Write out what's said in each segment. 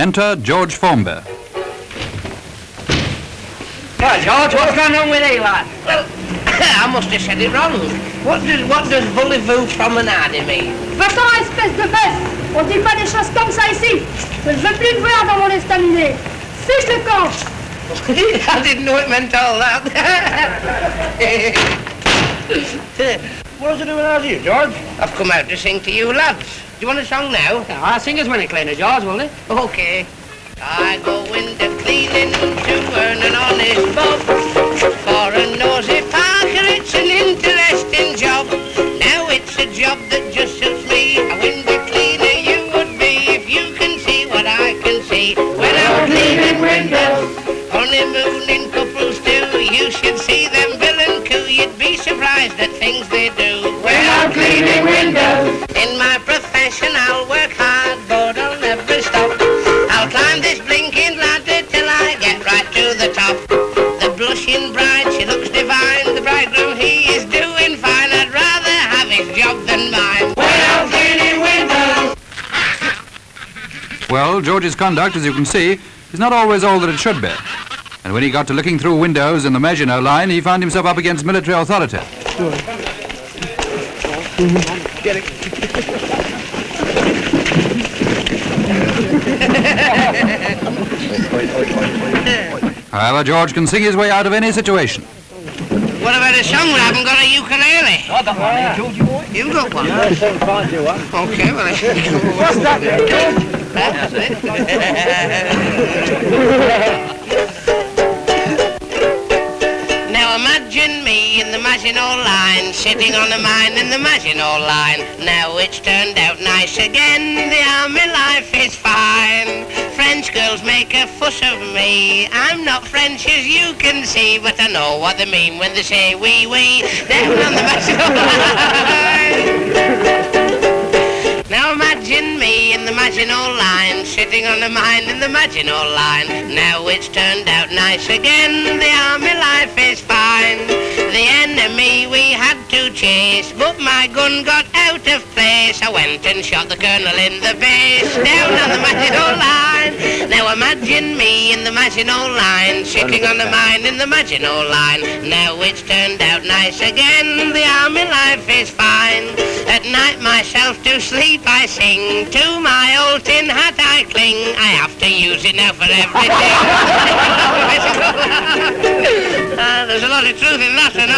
Enter George Formby. Well, George, what's gone on with you, lad? Well, I must have said it wrong. What does voulez-vous promenade mean? Va-t'en, espèce de bête! On dit pas des choses comme ça ici! Je veux plus te voir dans mon estaminet! Fiche le camp! I didn't know it meant all that. What was you doing out here, George? I've come out to sing to you lads. Do you want a song now? Yeah, I'll sing us when it cleaner, George, will it? Okay. I go window cleaning to earn an honest bob. For a nosy Parker, it's an interesting job. Now it's a job that just suits me. A window cleaner you would be if you can see what I can see. When I'm cleaning windows, honeymooning couples do. You should see them bill and coo. You'd be surprised at things they do. When I'm cleaning windows, in my profession I'll work hard, but I'll never stop. I'll climb this blinking ladder till I get right to the top. The blushing bride, she looks divine. The bridegroom, he is doing fine. I'd rather have his job than mine. When I'm cleaning windows. Well, George's conduct, as you can see, is not always all that it should be. And when he got to looking through windows in the Maginot Line, he found himself up against military authority. Get it. However, George can sing his way out of any situation. What about a song? I haven't got a ukulele. I got one, George, you want? You got one? Yeah, so fine, you what? Okay, well, What's that, George? That's it. Now imagine me in the Maginot Line, sitting on a mine in the Maginot Line. Now it's turned out nice again, the army life is fine. French girls make a fuss of me. I'm not French as you can see, but I know what they mean when they say wee wee down on the Maginot Line. Now imagine me in the Maginot Line, sitting on a mine in the Maginot Line. Now it's turned out nice again, the army life is fine. The enemy we had to chase, but my gun got out of place. I went and shot the colonel in the base, down on the Maginot Line. Now imagine me in the Maginot Line, sitting on a mine in the Maginot Line. Now it's turned out nice again, the army life is fine. At night myself to sleep I sing, to my old tin hat I cling. I have to use it now for everything. There's a lot of truth in that, I know.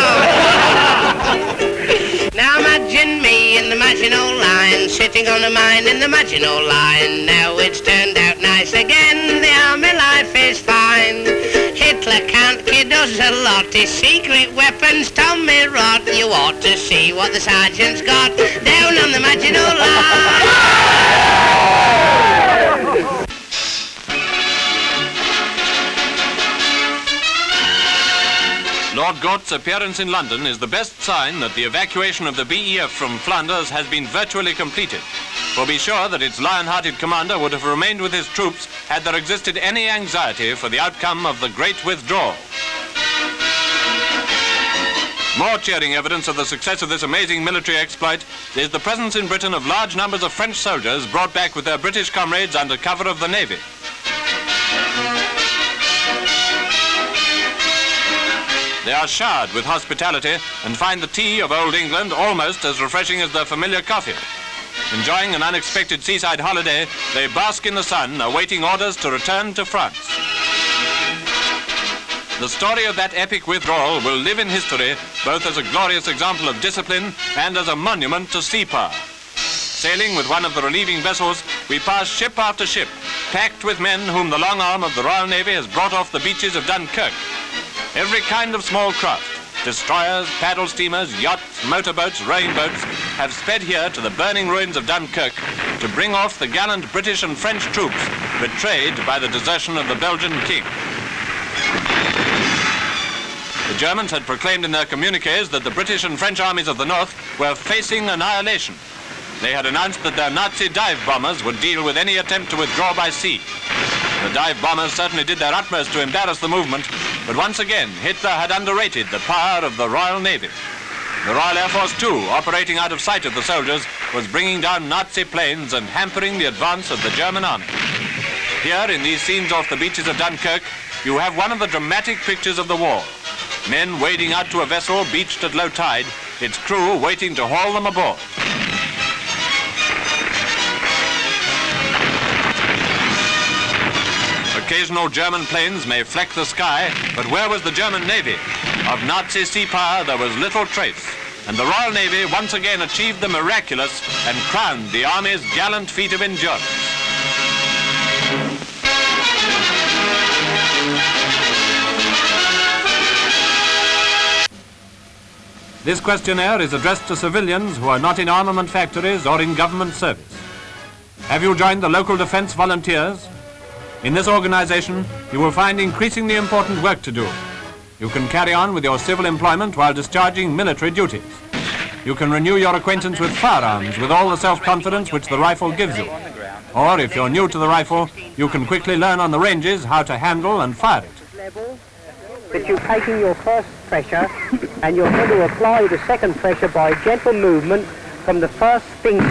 Now imagine me in the Maginot Line, sitting on a mine in the Maginot Line. Now it's turned out nice again, the army life is fine. Hitler can't kid us a lot, his secret weapons Tommy rot. You ought to see what the sergeant's got down on the Maginot Line. Lord Gort's appearance in London is the best sign that the evacuation of the BEF from Flanders has been virtually completed. For be sure that its lion-hearted commander would have remained with his troops had there existed any anxiety for the outcome of the Great Withdrawal. More cheering evidence of the success of this amazing military exploit is the presence in Britain of large numbers of French soldiers brought back with their British comrades under cover of the Navy. They are showered with hospitality and find the tea of old England almost as refreshing as their familiar coffee. Enjoying an unexpected seaside holiday, they bask in the sun, awaiting orders to return to France. The story of that epic withdrawal will live in history, both as a glorious example of discipline and as a monument to sea power. Sailing with one of the relieving vessels, we pass ship after ship, packed with men whom the long arm of the Royal Navy has brought off the beaches of Dunkirk. Every kind of small craft, destroyers, paddle steamers, yachts, motorboats, rowing boats, have sped here to the burning ruins of Dunkirk to bring off the gallant British and French troops betrayed by the desertion of the Belgian king. The Germans had proclaimed in their communiques that the British and French armies of the north were facing annihilation. They had announced that their Nazi dive bombers would deal with any attempt to withdraw by sea. The dive bombers certainly did their utmost to embarrass the movement, but once again, Hitler had underrated the power of the Royal Navy. The Royal Air Force, too, operating out of sight of the soldiers, was bringing down Nazi planes and hampering the advance of the German army. Here, in these scenes off the beaches of Dunkirk, you have one of the dramatic pictures of the war. Men wading out to a vessel beached at low tide, its crew waiting to haul them aboard. Occasional German planes may fleck the sky, but where was the German Navy? Of Nazi sea power there was little trace, and the Royal Navy once again achieved the miraculous and crowned the Army's gallant feat of endurance. This questionnaire is addressed to civilians who are not in armament factories or in government service. Have you joined the local defense volunteers? In this organization, you will find increasingly important work to do. You can carry on with your civil employment while discharging military duties. You can renew your acquaintance with firearms with all the self-confidence which the rifle gives you. Or if you're new to the rifle, you can quickly learn on the ranges how to handle and fire it. That you're taking your first pressure and you're going to apply the second pressure by a gentle movement from the first finger.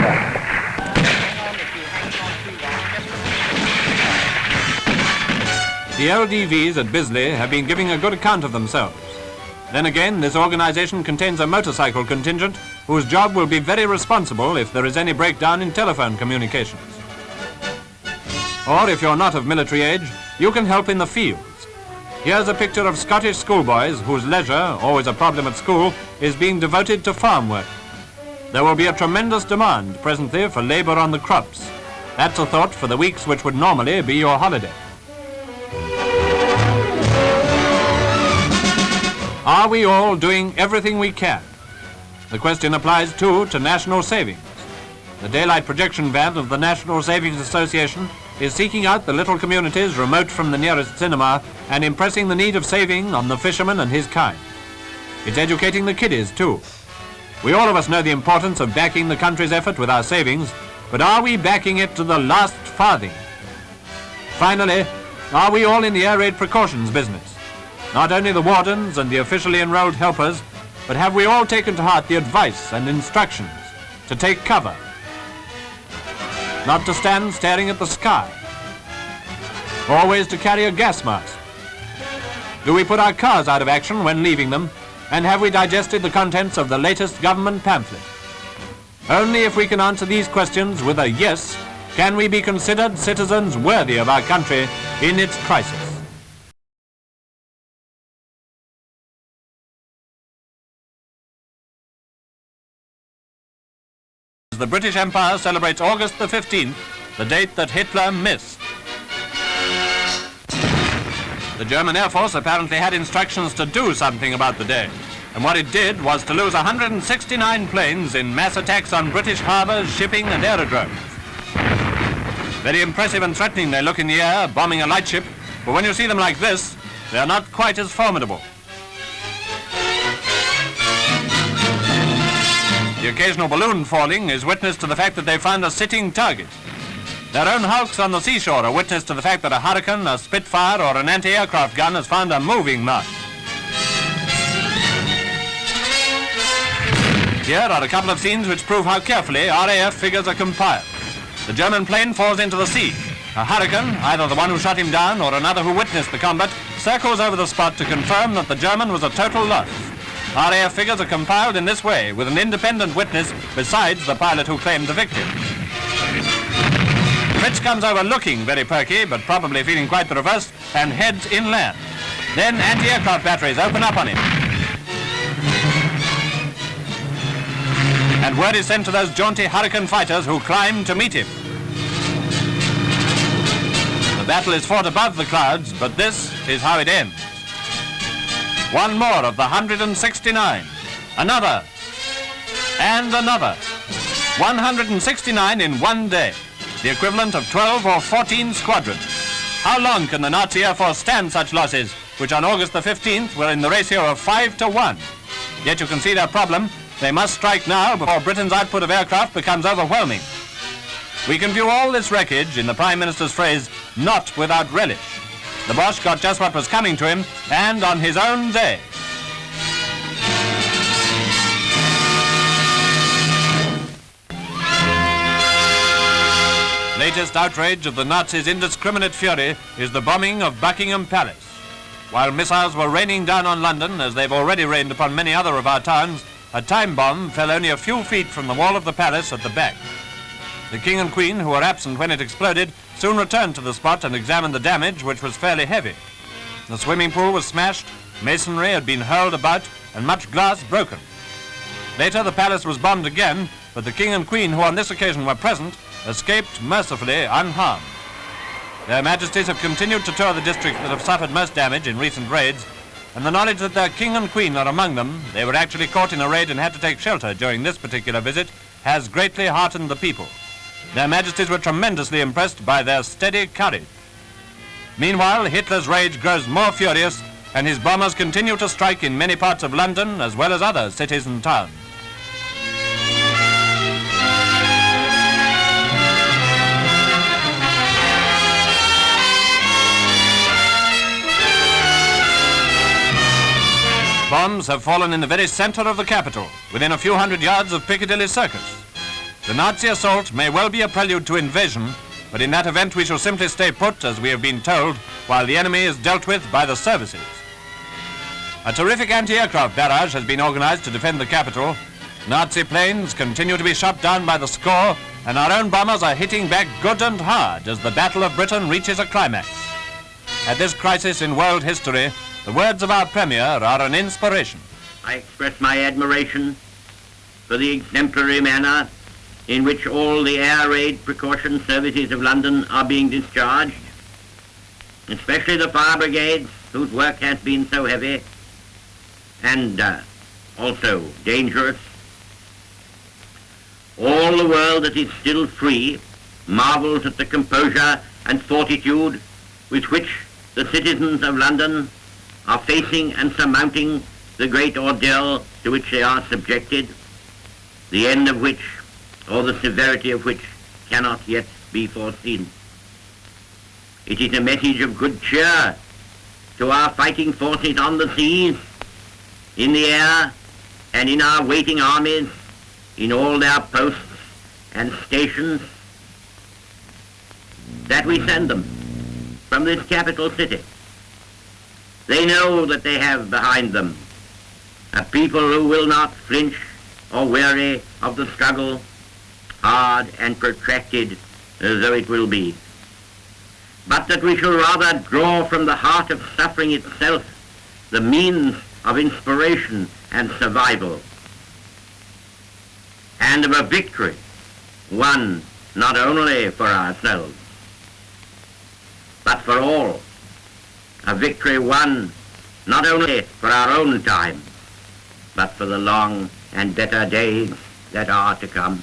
The LDVs at Bisley have been giving a good account of themselves. Then again, this organization contains a motorcycle contingent whose job will be very responsible if there is any breakdown in telephone communications. Or if you're not of military age, you can help in the fields. Here's a picture of Scottish schoolboys whose leisure, always a problem at school, is being devoted to farm work. There will be a tremendous demand presently for labor on the crops. That's a thought for the weeks which would normally be your holiday. Are we all doing everything we can? The question applies too to national savings. The daylight projection van of the National Savings Association is seeking out the little communities remote from the nearest cinema and impressing the need of saving on the fisherman and his kind. It's educating the kiddies too. We all of us know the importance of backing the country's effort with our savings, but are we backing it to the last farthing? Finally, are we all in the air raid precautions business? Not only the wardens and the officially enrolled helpers, but have we all taken to heart the advice and instructions to take cover? Not to stand staring at the sky. Always to carry a gas mask. Do we put our cars out of action when leaving them? And have we digested the contents of the latest government pamphlet? Only if we can answer these questions with a yes, can we be considered citizens worthy of our country in its crisis. The British Empire celebrates August the 15th, the date that Hitler missed. The German Air Force apparently had instructions to do something about the day, and what it did was to lose 169 planes in mass attacks on British harbors, shipping and aerodromes. Very impressive and threatening they look in the air, bombing a lightship, but when you see them like this, they are not quite as formidable. The occasional balloon falling is witness to the fact that they found a sitting target. Their own hulks on the seashore are witness to the fact that a Hurricane, a Spitfire or an anti-aircraft gun has found a moving mark. Here are a couple of scenes which prove how carefully RAF figures are compiled. The German plane falls into the sea. A Hurricane, either the one who shot him down or another who witnessed the combat, circles over the spot to confirm that the German was a total loss. RAF figures are compiled in this way, with an independent witness besides the pilot who claimed the victim. Fritz comes over looking very perky, but probably feeling quite the reverse, and heads inland. Then anti-aircraft batteries open up on him. And word is sent to those jaunty Hurricane fighters who climb to meet him. The battle is fought above the clouds, but this is how it ends. One more of the 169. Another. And another. 169 in one day. The equivalent of 12 or 14 squadrons. How long can the Nazi Air Force stand such losses, which on August the 15th were in the ratio of 5 to 1? Yet you can see their problem. They must strike now before Britain's output of aircraft becomes overwhelming. We can view all this wreckage, in the Prime Minister's phrase, not without relish. The Boche got just what was coming to him, and on his own day. latest outrage of the Nazis' indiscriminate fury is the bombing of Buckingham Palace. While missiles were raining down on London, as they've already rained upon many other of our towns, a time bomb fell only a few feet from the wall of the palace at the back. The King and Queen, who were absent when it exploded, soon returned to the spot and examined the damage, which was fairly heavy. The swimming pool was smashed, masonry had been hurled about, and much glass broken. Later, the palace was bombed again, but the King and Queen, who on this occasion were present, escaped mercifully unharmed. Their Majesties have continued to tour the districts that have suffered most damage in recent raids, and the knowledge that their King and Queen are among them, they were actually caught in a raid and had to take shelter during this particular visit, has greatly heartened the people. Their Majesties were tremendously impressed by their steady courage. Meanwhile, Hitler's rage grows more furious, and his bombers continue to strike in many parts of London as well as other cities and towns. Bombs have fallen in the very center of the capital, within a few hundred yards of Piccadilly Circus. The Nazi assault may well be a prelude to invasion, but in that event we shall simply stay put, as we have been told, while the enemy is dealt with by the services. A terrific anti-aircraft barrage has been organized to defend the capital. Nazi planes continue to be shot down by the score, and our own bombers are hitting back good and hard as the Battle of Britain reaches a climax. At this crisis in world history, the words of our Premier are an inspiration. I express my admiration for the exemplary manner in which all the air raid precaution services of London are being discharged, especially the fire brigades, whose work has been so heavy and also dangerous. All the world that is still free marvels at the composure and fortitude with which the citizens of London are facing and surmounting the great ordeal to which they are subjected, the end of which, or the severity of which, cannot yet be foreseen. It is a message of good cheer to our fighting forces on the seas, in the air, and in our waiting armies, in all their posts and stations, that we send them from this capital city. They know that they have behind them a people who will not flinch or weary of the struggle, hard and protracted though it will be, but that we shall rather draw from the heart of suffering itself the means of inspiration and survival, and of a victory won not only for ourselves, but for all, a victory won not only for our own time, but for the long and better days that are to come.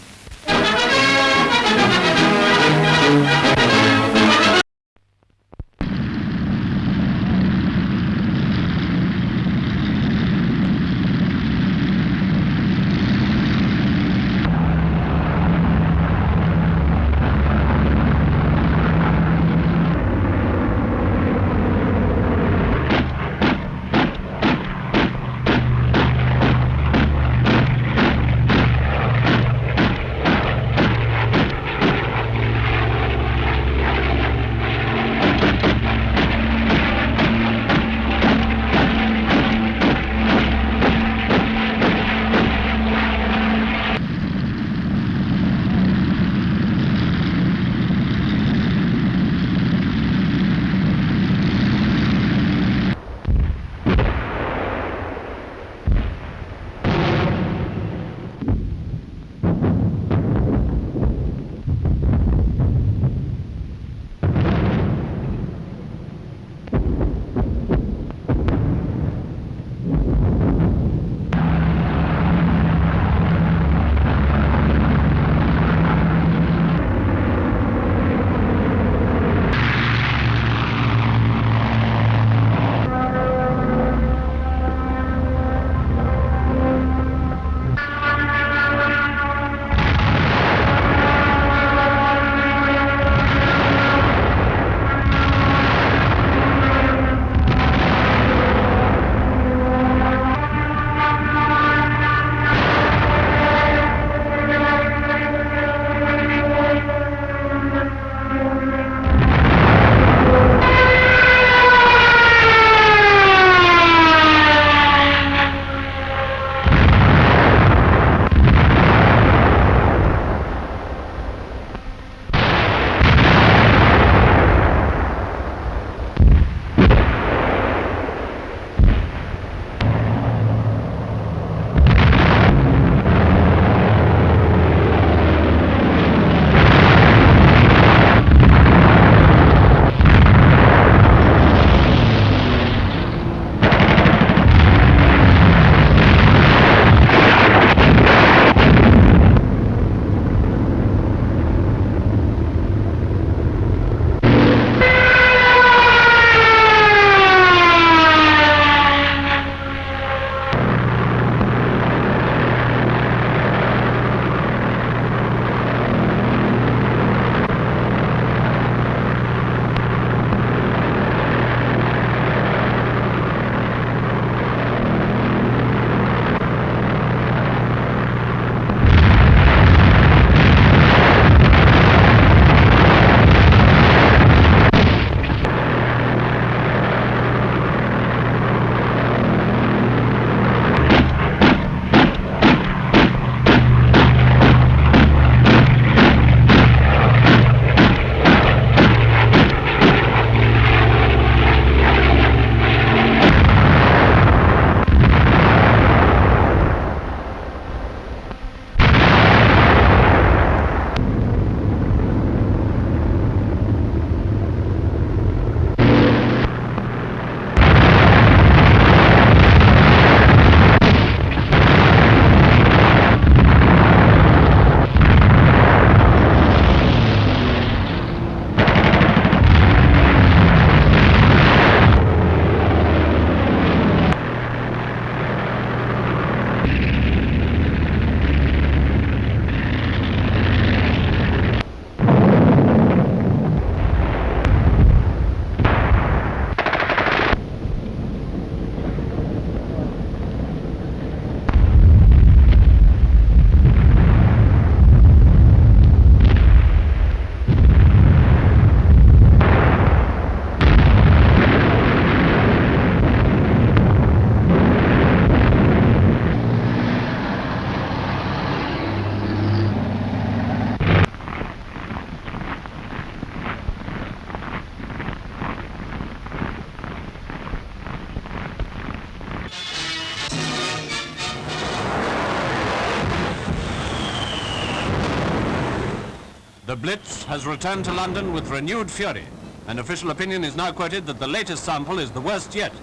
The Blitz has returned to London with renewed fury, and official opinion is now quoted that the latest sample is the worst yet.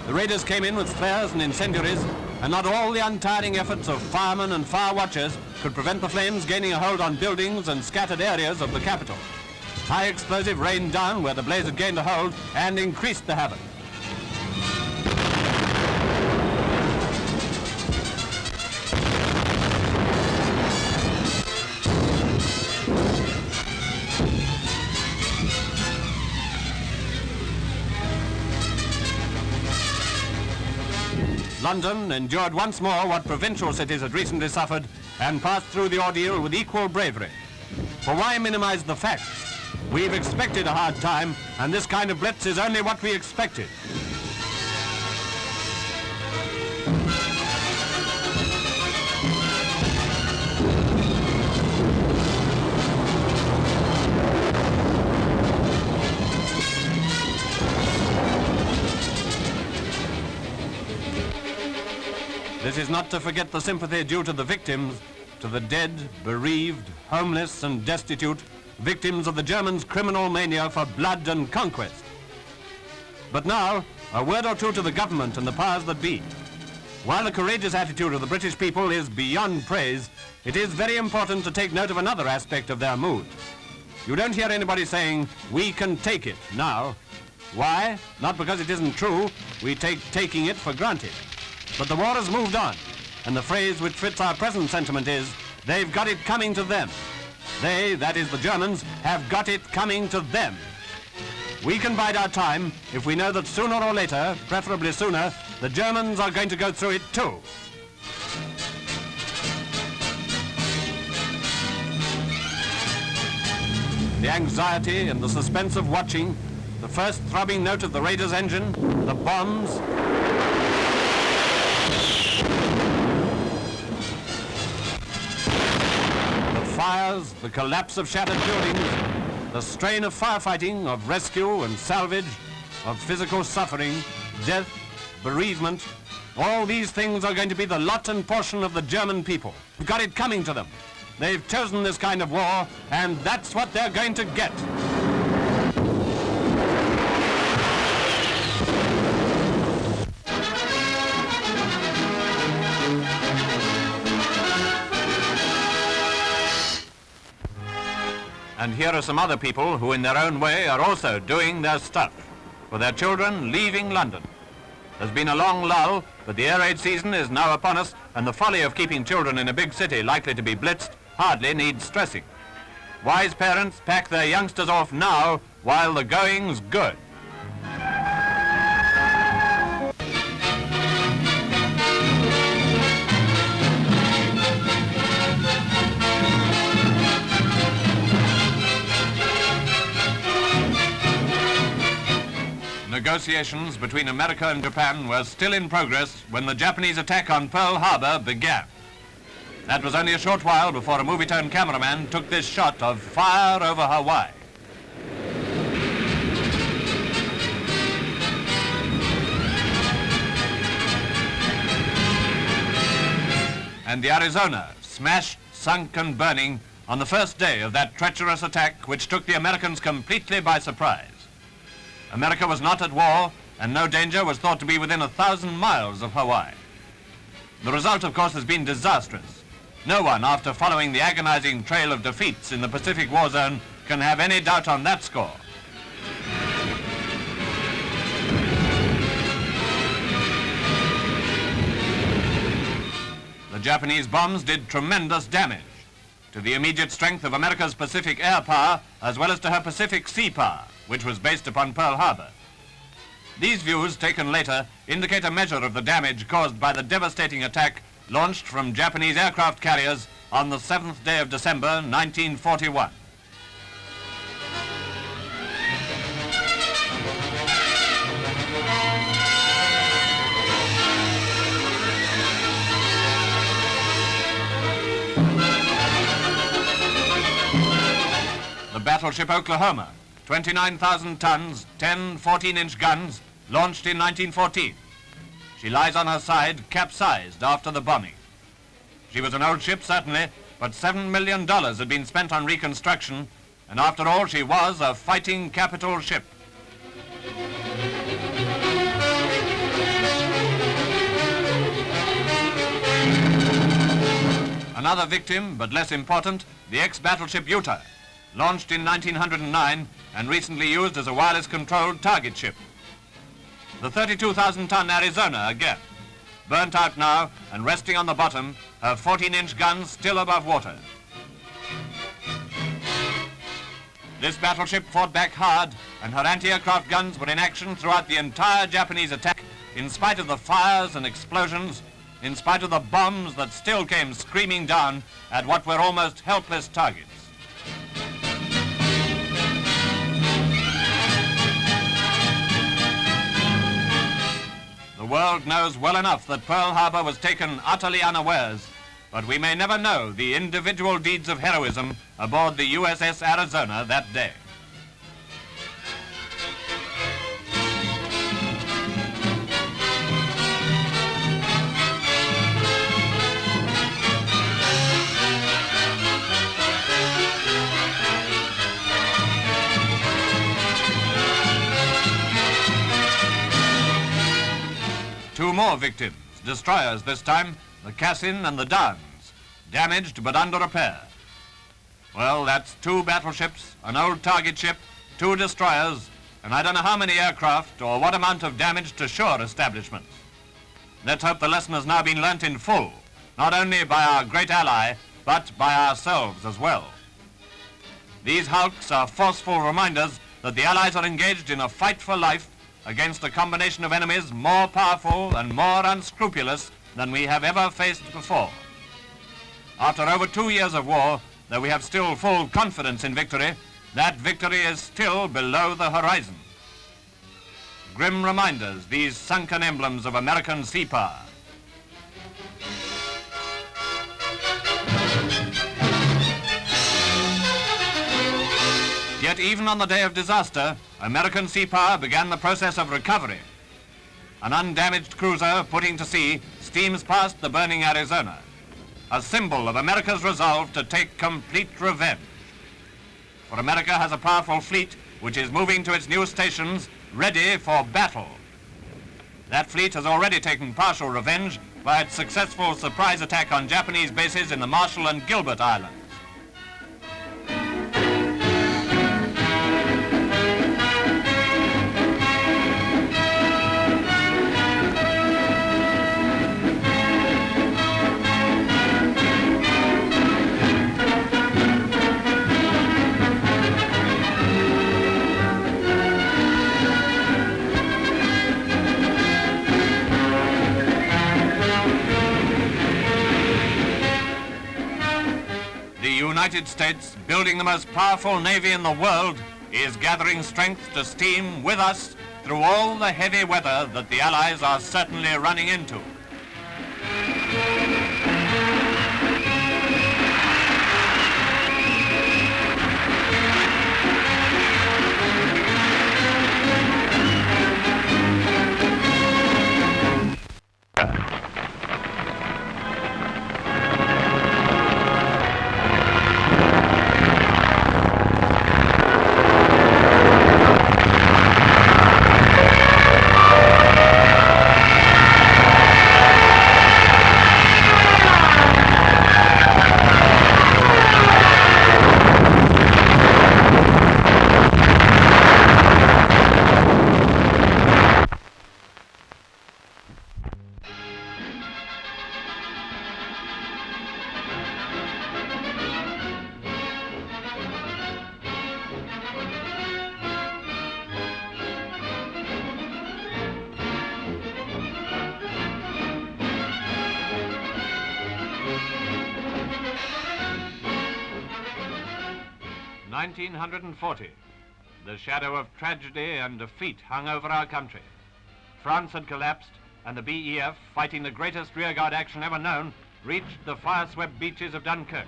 The raiders came in with flares and incendiaries, and not all the untiring efforts of firemen and fire watchers could prevent the flames gaining a hold on buildings and scattered areas of the capital. High explosive rained down where the blaze had gained a hold and increased the havoc. London endured once more what provincial cities had recently suffered and passed through the ordeal with equal bravery. For why minimize the facts? We've expected a hard time, and this kind of blitz is only what we expected. This is not to forget the sympathy due to the victims, to the dead, bereaved, homeless and destitute, victims of the Germans' criminal mania for blood and conquest. But now, a word or two to the government and the powers that be. While the courageous attitude of the British people is beyond praise, it is very important to take note of another aspect of their mood. You don't hear anybody saying, "We can take it" now. Why? Not because it isn't true. We take taking it for granted. But the war has moved on, and the phrase which fits our present sentiment is, "They've got it coming to them." They, that is the Germans, have got it coming to them. We can bide our time if we know that sooner or later, preferably sooner, the Germans are going to go through it too. The anxiety and the suspense of watching, the first throbbing note of the Raiders' engine, the bombs, fires, the collapse of shattered buildings, the strain of firefighting, of rescue and salvage, of physical suffering, death, bereavement, all these things are going to be the lot and portion of the German people. They've got it coming to them. They've chosen this kind of war, and that's what they're going to get. And here are some other people who in their own way are also doing their stuff, for their children leaving London. There's been a long lull, but the air raid season is now upon us, and the folly of keeping children in a big city likely to be blitzed hardly needs stressing. Wise parents pack their youngsters off now while the going's good. Negotiations between America and Japan were still in progress when the Japanese attack on Pearl Harbor began. That was only a short while before a Movietone cameraman took this shot of fire over Hawaii. And the Arizona, smashed, sunk and burning on the first day of that treacherous attack which took the Americans completely by surprise. America was not at war, and no danger was thought to be within 1,000 miles of Hawaii. The result, of course, has been disastrous. No one, after following the agonizing trail of defeats in the Pacific war zone, can have any doubt on that score. The Japanese bombs did tremendous damage to the immediate strength of America's Pacific air power, as well as to her Pacific sea power, which was based upon Pearl Harbor. These views, taken later, indicate a measure of the damage caused by the devastating attack launched from Japanese aircraft carriers on the 7th day of December, 1941. The battleship Oklahoma, 29,000 tons, 10 14-inch guns, launched in 1914. She lies on her side, capsized after the bombing. She was an old ship, certainly, but $7 million had been spent on reconstruction, and after all, she was a fighting capital ship. Another victim, but less important, the ex-battleship Utah, launched in 1909 and recently used as a wireless-controlled target ship. The 32,000-ton Arizona again, burnt out now and resting on the bottom, her 14-inch guns still above water. This battleship fought back hard, and her anti-aircraft guns were in action throughout the entire Japanese attack, in spite of the fires and explosions, in spite of the bombs that still came screaming down at what were almost helpless targets. The world knows well enough that Pearl Harbor was taken utterly unawares, but we may never know the individual deeds of heroism aboard the USS Arizona that day. Two more victims, destroyers this time, the Cassin and the Downs, damaged but under repair. Well, that's two battleships, an old target ship, two destroyers, and I don't know how many aircraft or what amount of damage to shore establishments. Let's hope the lesson has now been learnt in full, not only by our great ally, but by ourselves as well. These hulks are forceful reminders that the Allies are engaged in a fight for life against a combination of enemies more powerful and more unscrupulous than we have ever faced before. After over 2 years of war, though we have still full confidence in victory, that victory is still below the horizon. Grim reminders, these sunken emblems of American sea power. Yet even on the day of disaster, American sea power began the process of recovery. An undamaged cruiser putting to sea steams past the burning Arizona, a symbol of America's resolve to take complete revenge. For America has a powerful fleet which is moving to its new stations, ready for battle. That fleet has already taken partial revenge by its successful surprise attack on Japanese bases in the Marshall and Gilbert Islands. The United States, building the most powerful navy in the world, is gathering strength to steam with us through all the heavy weather that the Allies are certainly running into. "1940. The shadow of tragedy and defeat hung over our country. France had collapsed, and the BEF, fighting the greatest rearguard action ever known, reached the fire-swept beaches of Dunkirk.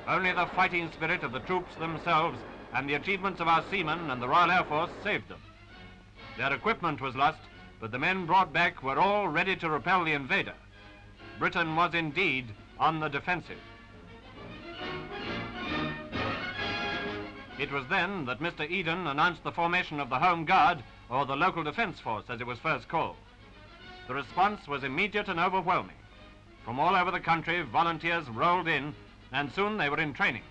Only the fighting spirit of the troops themselves and the achievements of our seamen and the Royal Air Force saved them. Their equipment was lost, but the men brought back were all ready to repel the invader. Britain was indeed on the defensive. It was then that Mr. Eden announced the formation of the Home Guard, or the Local Defence Force, as it was first called. The response was immediate and overwhelming. From all over the country, volunteers rolled in, and soon they were in training.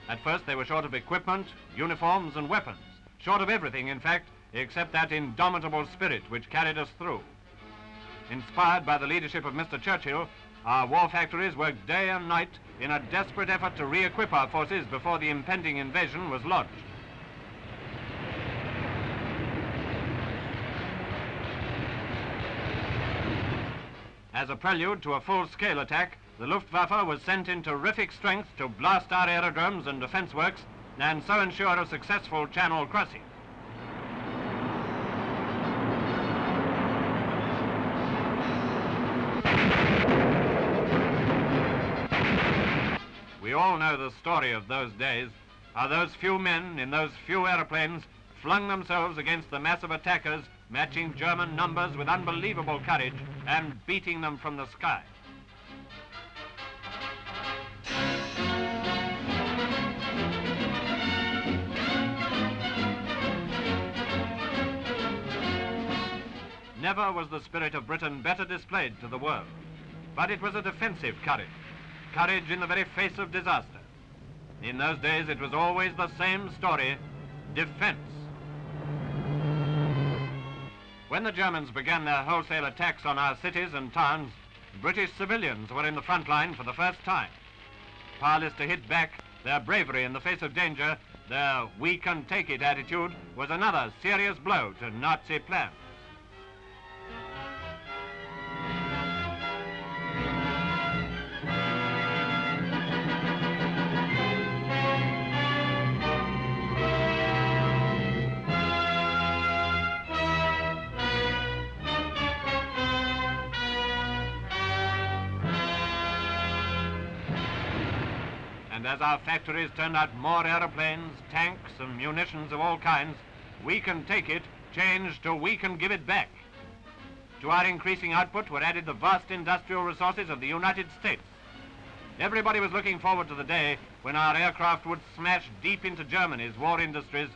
At first, they were short of equipment, uniforms, and weapons. Short of everything, in fact, except that indomitable spirit which carried us through. Inspired by the leadership of Mr. Churchill, our war factories worked day and night in a desperate effort to re-equip our forces before the impending invasion was launched. As a prelude to a full-scale attack, the Luftwaffe was sent in terrific strength to blast our aerodromes and defense works and so ensure a successful channel crossing. We all know the story of those days, how those few men in those few aeroplanes flung themselves against the massive attackers, matching German numbers with unbelievable courage and beating them from the sky. Never was the spirit of Britain better displayed to the world, but it was a defensive courage. Courage in the very face of disaster. In those days, it was always the same story, defense. When the Germans began their wholesale attacks on our cities and towns, British civilians were in the front line for the first time. Powerless to hit back, their bravery in the face of danger, their "we can take it" attitude was another serious blow to Nazi plans. And as our factories turned out more aeroplanes, tanks, and munitions of all kinds, "we can take it" changed to "we can give it back." To our increasing output were added the vast industrial resources of the United States. Everybody was looking forward to the day when our aircraft would smash deep into Germany's war industries,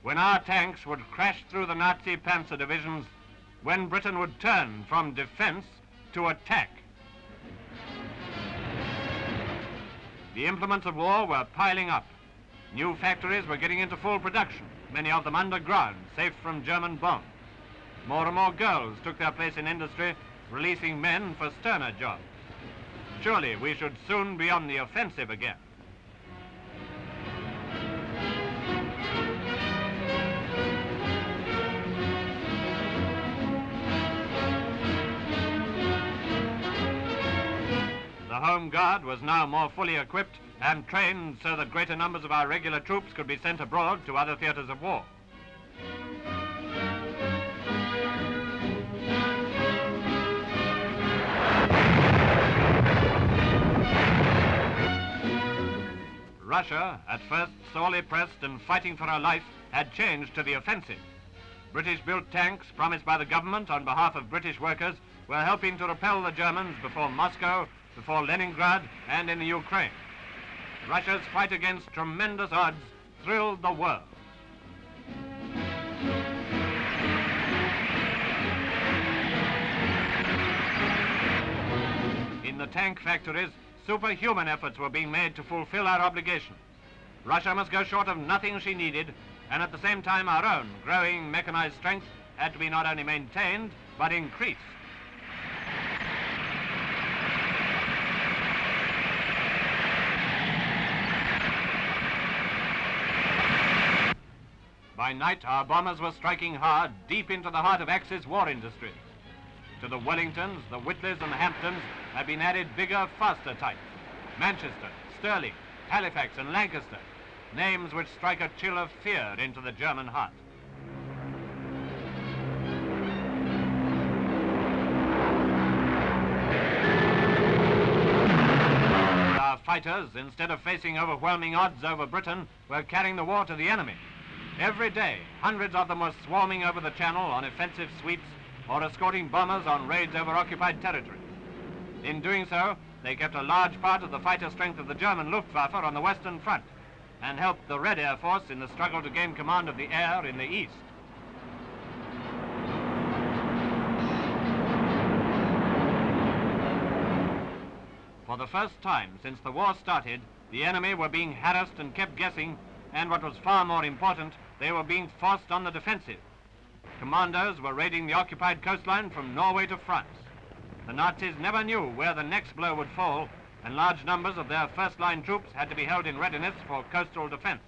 when our tanks would crash through the Nazi panzer divisions, when Britain would turn from defense to attack. The implements of war were piling up. New factories were getting into full production, many of them underground, safe from German bombs. More and more girls took their place in industry, releasing men for sterner jobs. Surely we should soon be on the offensive again. The Home Guard was now more fully equipped and trained so that greater numbers of our regular troops could be sent abroad to other theatres of war. Russia, at first sorely pressed and fighting for her life, had changed to the offensive. British-built tanks promised by the government on behalf of British workers were helping to repel the Germans before Moscow, before Leningrad, and in the Ukraine. Russia's fight against tremendous odds thrilled the world. In the tank factories, superhuman efforts were being made to fulfill our obligations. Russia must go short of nothing she needed, and at the same time our own growing mechanized strength had to be not only maintained, but increased. By night, our bombers were striking hard, deep into the heart of Axis war industries. To the Wellingtons, the Whitleys, and the Hamptons have been added bigger, faster types. Manchester, Stirling, Halifax, and Lancaster, names which strike a chill of fear into the German heart. Our fighters, instead of facing overwhelming odds over Britain, were carrying the war to the enemy. Every day, hundreds of them were swarming over the Channel on offensive sweeps or escorting bombers on raids over occupied territory. In doing so, they kept a large part of the fighter strength of the German Luftwaffe on the Western Front. and helped the Red Air Force in the struggle to gain command of the air in the east. For the first time since the war started, the enemy were being harassed and kept guessing, and what was far more important, they were being forced on the defensive. Commandos were raiding the occupied coastline from Norway to France. The Nazis never knew where the next blow would fall, and large numbers of their first-line troops had to be held in readiness for coastal defense.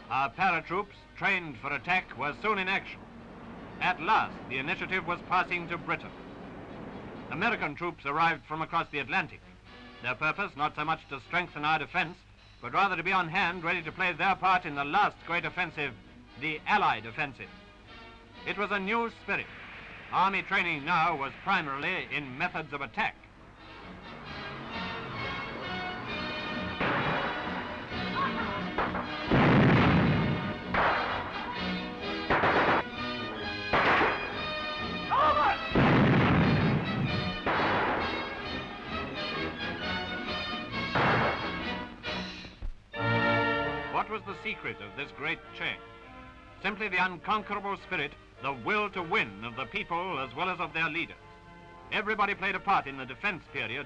Our paratroops, trained for attack, were soon in action. At last, the initiative was passing to Britain. American troops arrived from across the Atlantic. Their purpose not so much to strengthen our defense, but rather to be on hand ready to play their part in the last great offensive, the Allied offensive. It was a new spirit. Army training now was primarily in methods of attack. What was the secret of this great change? Simply the unconquerable spirit, the will to win of the people as well as of their leaders. Everybody played a part in the defense period.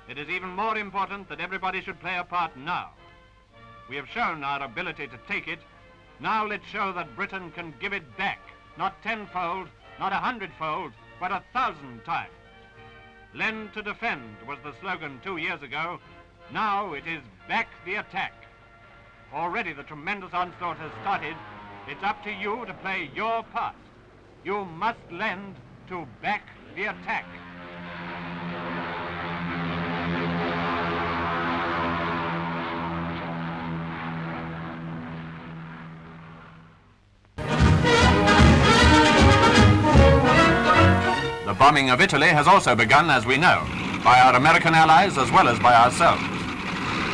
It is even more important that everybody should play a part now. We have shown our ability to take it. Now let's show that Britain can give it back, not tenfold, not 100-fold, but 1,000 times. Lend to defend was the slogan 2 years ago. Now it is back the attack. Already the tremendous onslaught has started. It's up to you to play your part. You must lend to back the attack. The bombing of Italy has also begun, as we know, by our American allies as well as by ourselves.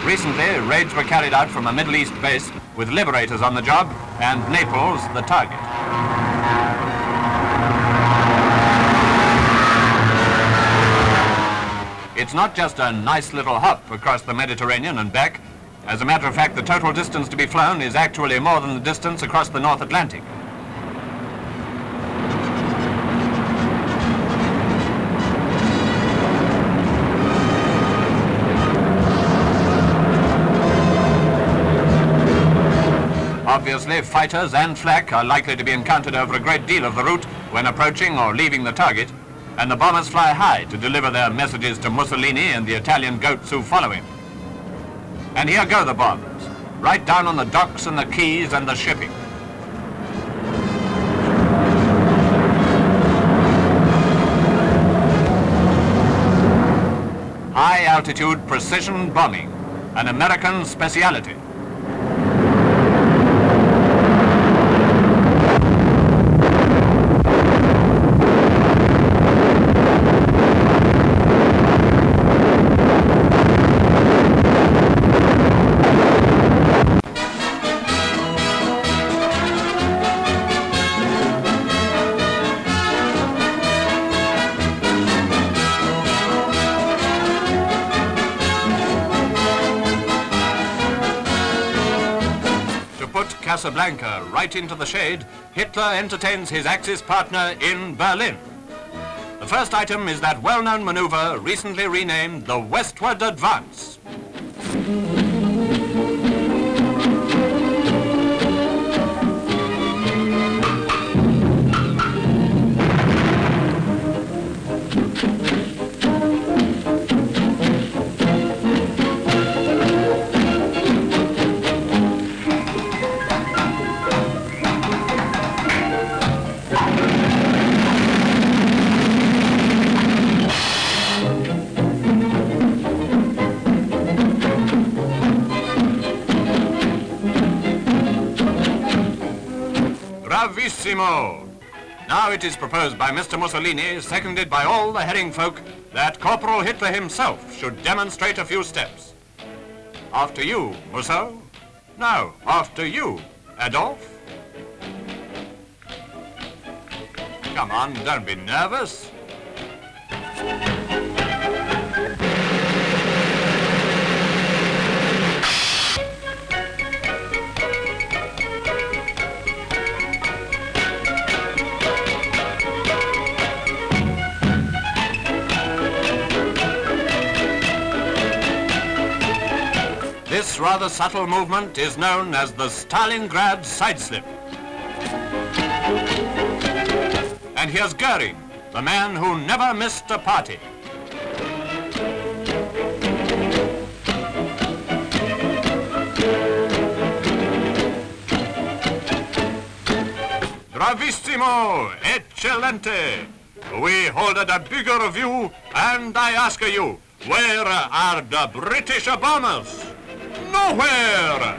Recently, raids were carried out from a Middle East base with liberators on the job and Naples the target. It's not just a nice little hop across the Mediterranean and back. As a matter of fact, the total distance to be flown is actually more than the distance across the North Atlantic. Obviously, fighters and flak are likely to be encountered over a great deal of the route when approaching or leaving the target, and the bombers fly high to deliver their messages to Mussolini and the Italian goats who follow him. And here go the bombs, right down on the docks and the quays and the shipping. High-altitude precision bombing, an American speciality. Casablanca right into the shade, Hitler entertains his Axis partner in Berlin. The first item is that well-known maneuver recently renamed the Westward Advance. Bravissimo! Now it is proposed by Mr. Mussolini, seconded by all the herring folk, that Corporal Hitler himself should demonstrate a few steps. After you, Musso. Now, after you, Adolf. Come on, don't be nervous. This rather subtle movement is known as the Stalingrad sideslip. And here's Goering, the man who never missed a party. Bravissimo! Eccellente! We hold a bigger view, and I ask you, where are the British bombers? Nowhere!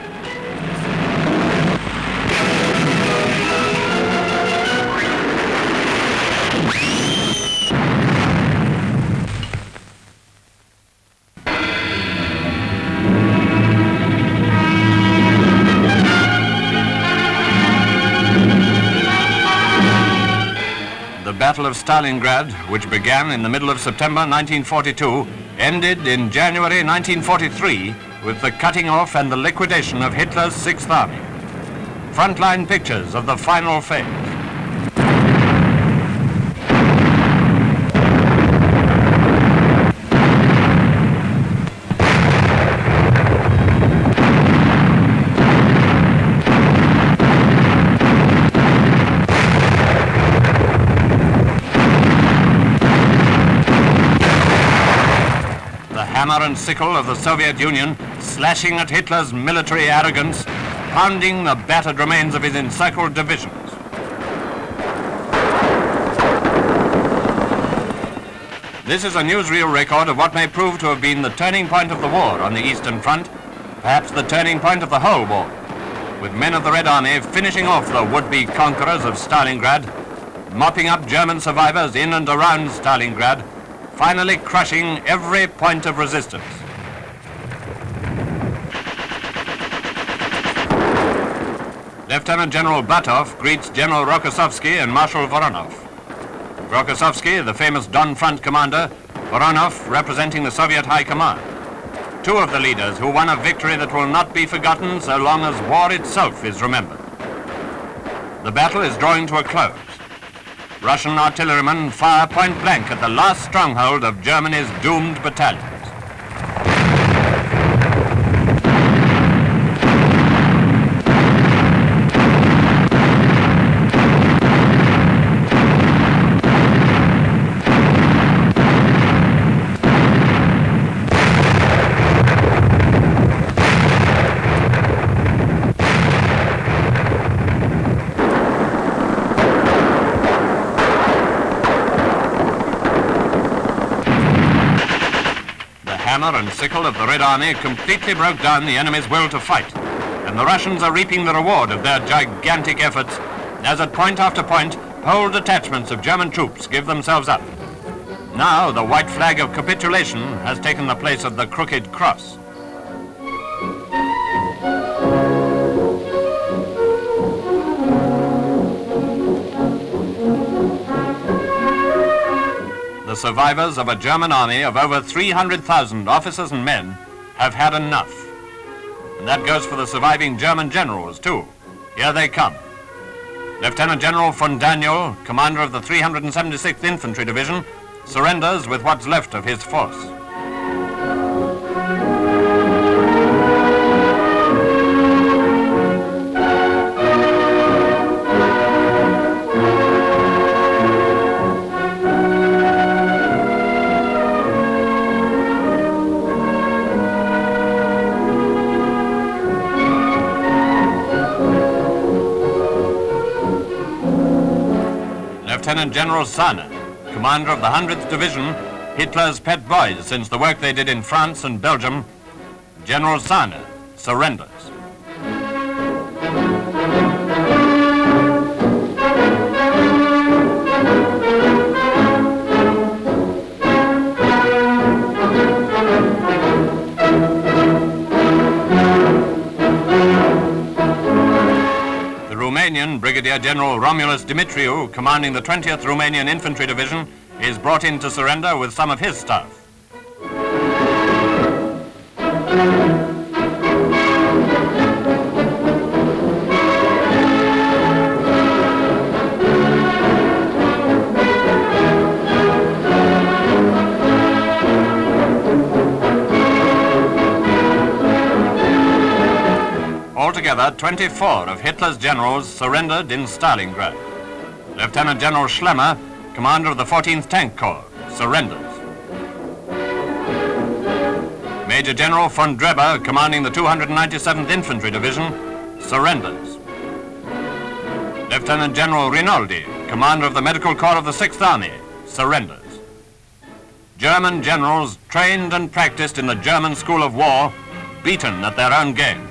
The Battle of Stalingrad, which began in the middle of September 1942, ended in January 1943 with the cutting off and the liquidation of Hitler's Sixth Army. Frontline pictures of the final phase. Hammer and sickle of the Soviet Union, slashing at Hitler's military arrogance, pounding the battered remains of his encircled divisions. This is a newsreel record of what may prove to have been the turning point of the war on the Eastern Front, perhaps the turning point of the whole war, with men of the Red Army finishing off the would-be conquerors of Stalingrad, mopping up German survivors in and around Stalingrad, finally crushing every point of resistance. Lieutenant General Batov greets General Rokossovsky and Marshal Voronov. Rokossovsky, the famous Don Front commander, Voronov representing the Soviet High Command. Two of the leaders who won a victory that will not be forgotten so long as war itself is remembered. The battle is drawing to a close. Russian artillerymen fire point blank at the last stronghold of Germany's doomed battalions. Hammer and sickle of the Red Army completely broke down the enemy's will to fight, and the Russians are reaping the reward of their gigantic efforts as at point after point whole detachments of German troops give themselves up. Now the white flag of capitulation has taken the place of the crooked cross. The survivors of a German army of over 300,000 officers and men have had enough. And that goes for the surviving German generals, too. Here they come. Lieutenant General von Daniel, commander of the 376th Infantry Division, surrenders with what's left of his force. Lieutenant General Sahne, commander of the 100th Division, Hitler's pet boys since the work they did in France and Belgium, General Sahne surrenders. Romanian Brigadier General Romulus Dimitriu, commanding the 20th Romanian Infantry Division, is brought in to surrender with some of his staff. Altogether, 24 of Hitler's generals surrendered in Stalingrad. Lieutenant General Schlemmer, commander of the 14th Tank Corps, surrenders. Major General von Dreber, commanding the 297th Infantry Division, surrenders. Lieutenant General Rinaldi, commander of the Medical Corps of the 6th Army, surrenders. German generals trained and practiced in the German School of War, beaten at their own game.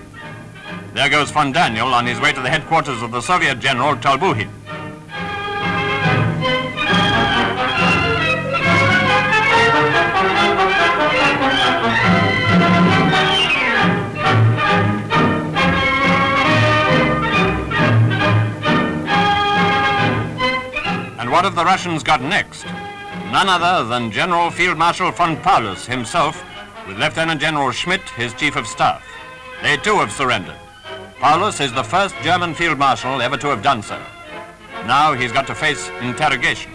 There goes von Daniel on his way to the headquarters of the Soviet General Tolbuhin. And what have the Russians got next? None other than General Field Marshal von Paulus himself, with Lieutenant General Schmidt, his chief of staff. They too have surrendered. Paulus is the first German Field Marshal ever to have done so. Now he's got to face interrogation.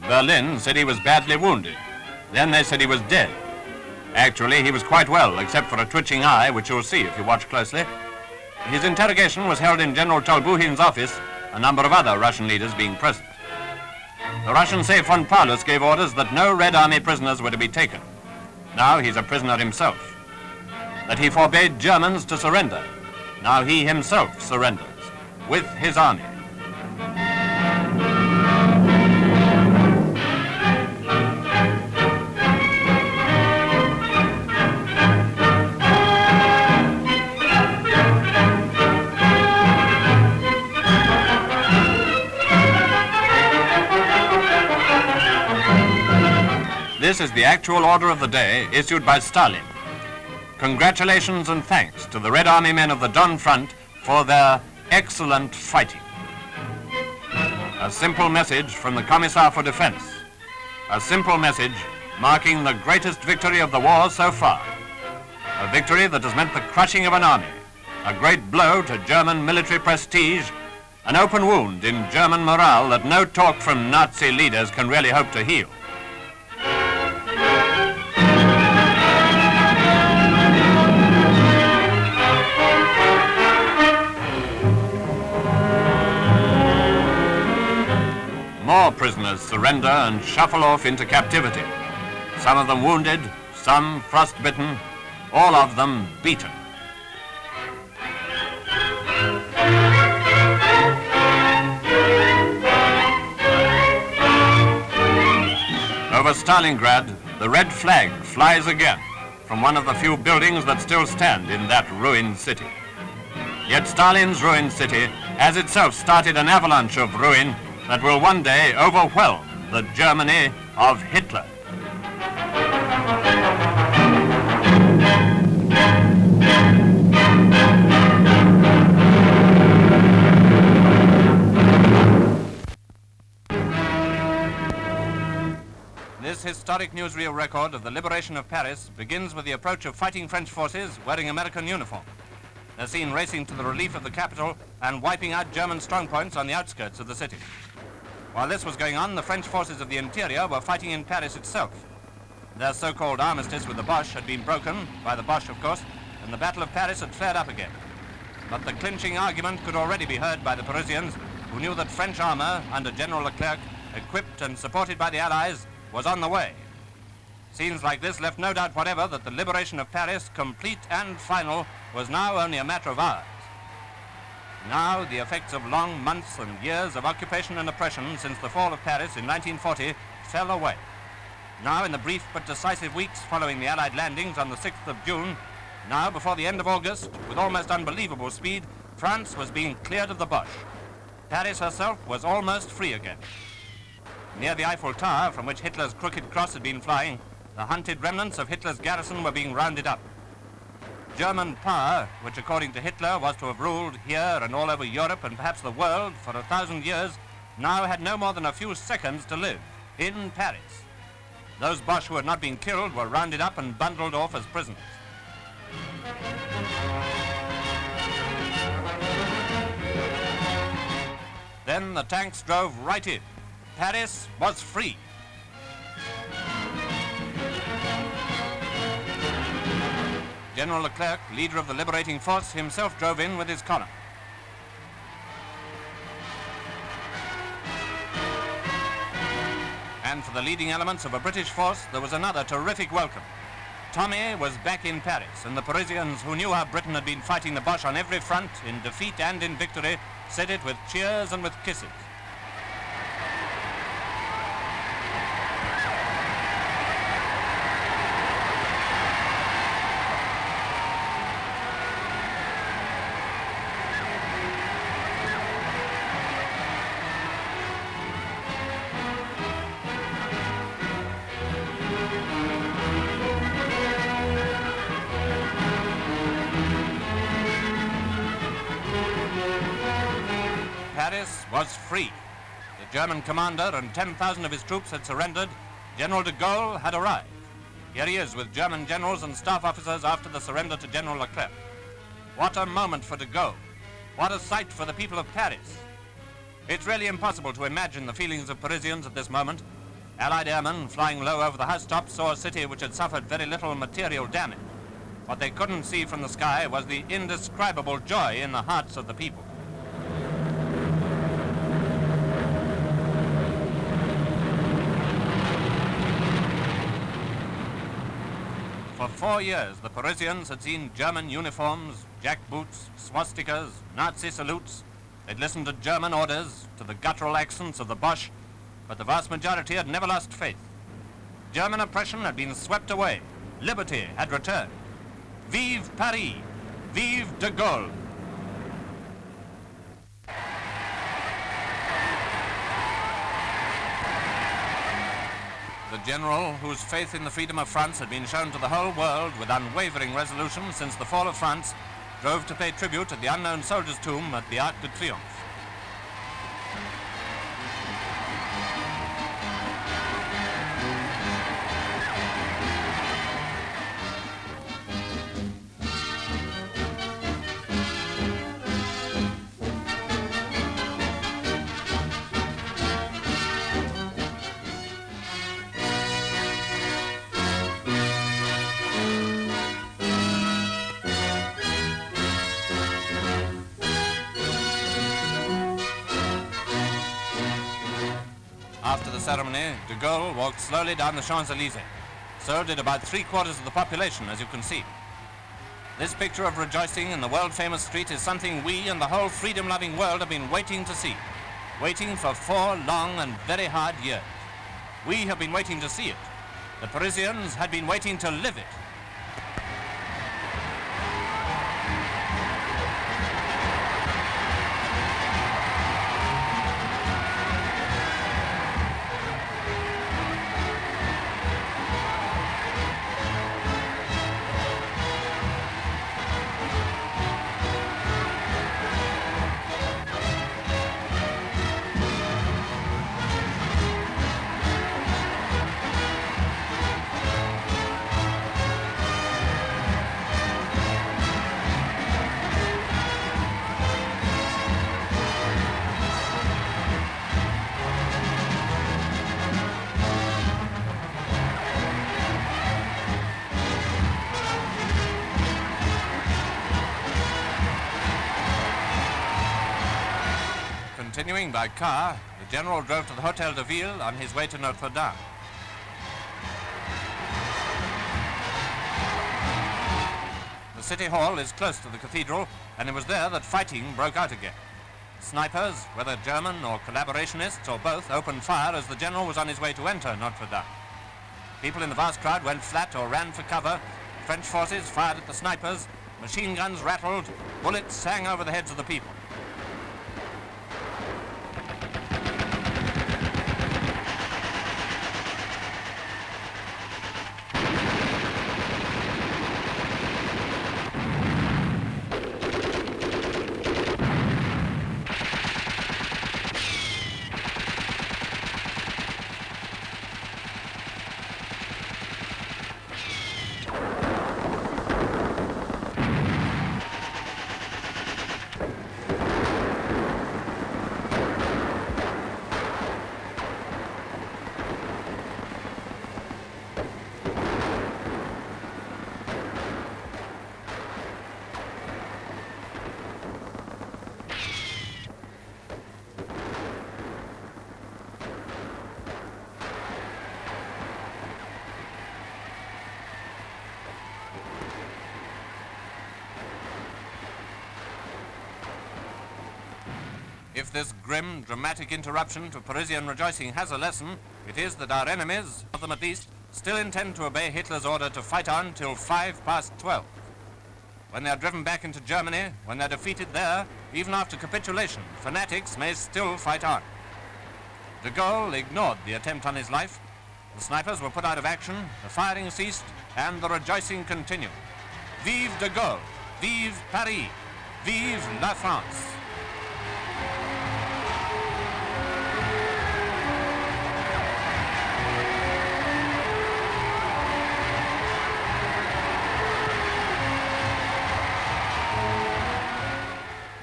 Berlin said he was badly wounded. Then they said he was dead. Actually, he was quite well, except for a twitching eye, which you'll see if you watch closely. His interrogation was held in General Tolbuhin's office, a number of other Russian leaders being present. The Russians say von Paulus gave orders that no Red Army prisoners were to be taken. Now he's a prisoner himself. That he forbade Germans to surrender. Now he himself surrenders, with his army. This is the actual order of the day issued by Stalin. Congratulations and thanks to the Red Army men of the Don Front for their excellent fighting. A simple message from the Commissar for Defense. A simple message marking the greatest victory of the war so far. A victory that has meant the crushing of an army, a great blow to German military prestige, an open wound in German morale that no talk from Nazi leaders can really hope to heal. More prisoners surrender and shuffle off into captivity. Some of them wounded, some frostbitten, all of them beaten. Over Stalingrad, the red flag flies again from one of the few buildings that still stand in that ruined city. Yet Stalin's ruined city has itself started an avalanche of ruin that will one day overwhelm the Germany of Hitler. This historic newsreel record of the liberation of Paris begins with the approach of fighting French forces wearing American uniform. They're seen racing to the relief of the capital and wiping out German strongpoints on the outskirts of the city. While this was going on, the French forces of the interior were fighting in Paris itself. Their so-called armistice with the Boche had been broken, by the Boche of course, and the Battle of Paris had flared up again. But the clinching argument could already be heard by the Parisians, who knew that French armor under General Leclerc, equipped and supported by the Allies, was on the way. Scenes like this left no doubt whatever that the liberation of Paris, complete and final, was now only a matter of hours. Now, the effects of long months and years of occupation and oppression since the fall of Paris in 1940 fell away. Now, in the brief but decisive weeks following the Allied landings on the 6th of June, Now, before the end of August, with almost unbelievable speed, France was being cleared of the Boche. Paris herself was almost free again. Near the Eiffel Tower, from which Hitler's crooked cross had been flying, the hunted remnants of Hitler's garrison were being rounded up. German power, which according to Hitler was to have ruled here and all over Europe and perhaps the world for 1,000 years, now had no more than a few seconds to live in Paris. Those Boche who had not been killed were rounded up and bundled off as prisoners. Then the tanks drove right in. Paris was free. General Leclerc, leader of the liberating force, himself drove in with his column. And for the leading elements of a British force, there was another terrific welcome. Tommy was back in Paris, and the Parisians, who knew how Britain had been fighting the Boche on every front, in defeat and in victory, said it with cheers and with kisses. Paris was free. The German commander and 10,000 of his troops had surrendered. General de Gaulle had arrived. Here he is with German generals and staff officers after the surrender to General Leclerc. What a moment for de Gaulle. What a sight for the people of Paris. It's really impossible to imagine the feelings of Parisians at this moment. Allied airmen flying low over the housetops saw a city which had suffered very little material damage. What they couldn't see from the sky was the indescribable joy in the hearts of the people. For 4 years, the Parisians had seen German uniforms, jackboots, swastikas, Nazi salutes. They'd listened to German orders, to the guttural accents of the Boche, but the vast majority had never lost faith. German oppression had been swept away. Liberty had returned. Vive Paris! Vive de Gaulle! The general, whose faith in the freedom of France had been shown to the whole world with unwavering resolution since the fall of France, drove to pay tribute at the unknown soldier's tomb at the Arc de Triomphe. After the ceremony, de Gaulle walked slowly down the Champs-Élysées. So did about 3/4 of the population, as you can see. This picture of rejoicing in the world-famous street is something we and the whole freedom-loving world have been waiting to see. Waiting for 4 long and very hard years. We have been waiting to see it. The Parisians had been waiting to live it. Continuing by car, the general drove to the Hotel de Ville on his way to Notre Dame. The city hall is close to the cathedral, and it was there that fighting broke out again. Snipers, whether German or collaborationists or both, opened fire as the general was on his way to enter Notre Dame. People in the vast crowd went flat or ran for cover. French forces fired at the snipers, machine guns rattled, bullets sang over the heads of the people. If this grim, dramatic interruption to Parisian rejoicing has a lesson, it is that our enemies, of them at least, still intend to obey Hitler's order to fight on till 12:05. When they are driven back into Germany, when they're defeated there, even after capitulation, fanatics may still fight on. De Gaulle ignored the attempt on his life. The snipers were put out of action, the firing ceased, and the rejoicing continued. Vive de Gaulle! Vive Paris! Vive la France!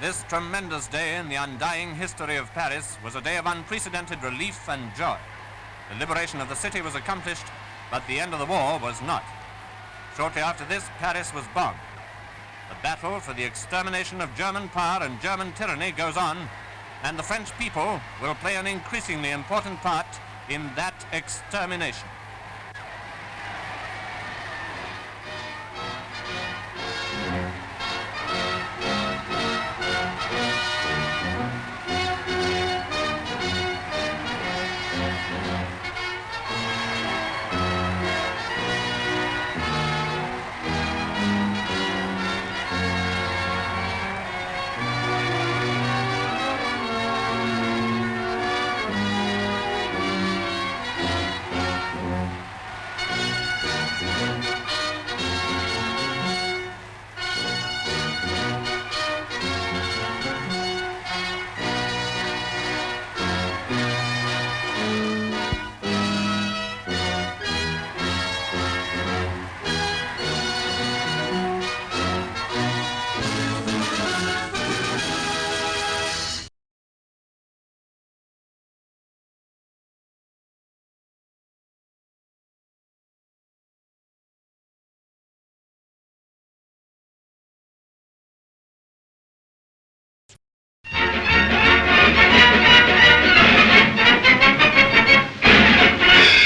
This tremendous day in the undying history of Paris was a day of unprecedented relief and joy. The liberation of the city was accomplished, but the end of the war was not. Shortly after this, Paris was bombed. The battle for the extermination of German power and German tyranny goes on, and the French people will play an increasingly important part in that extermination.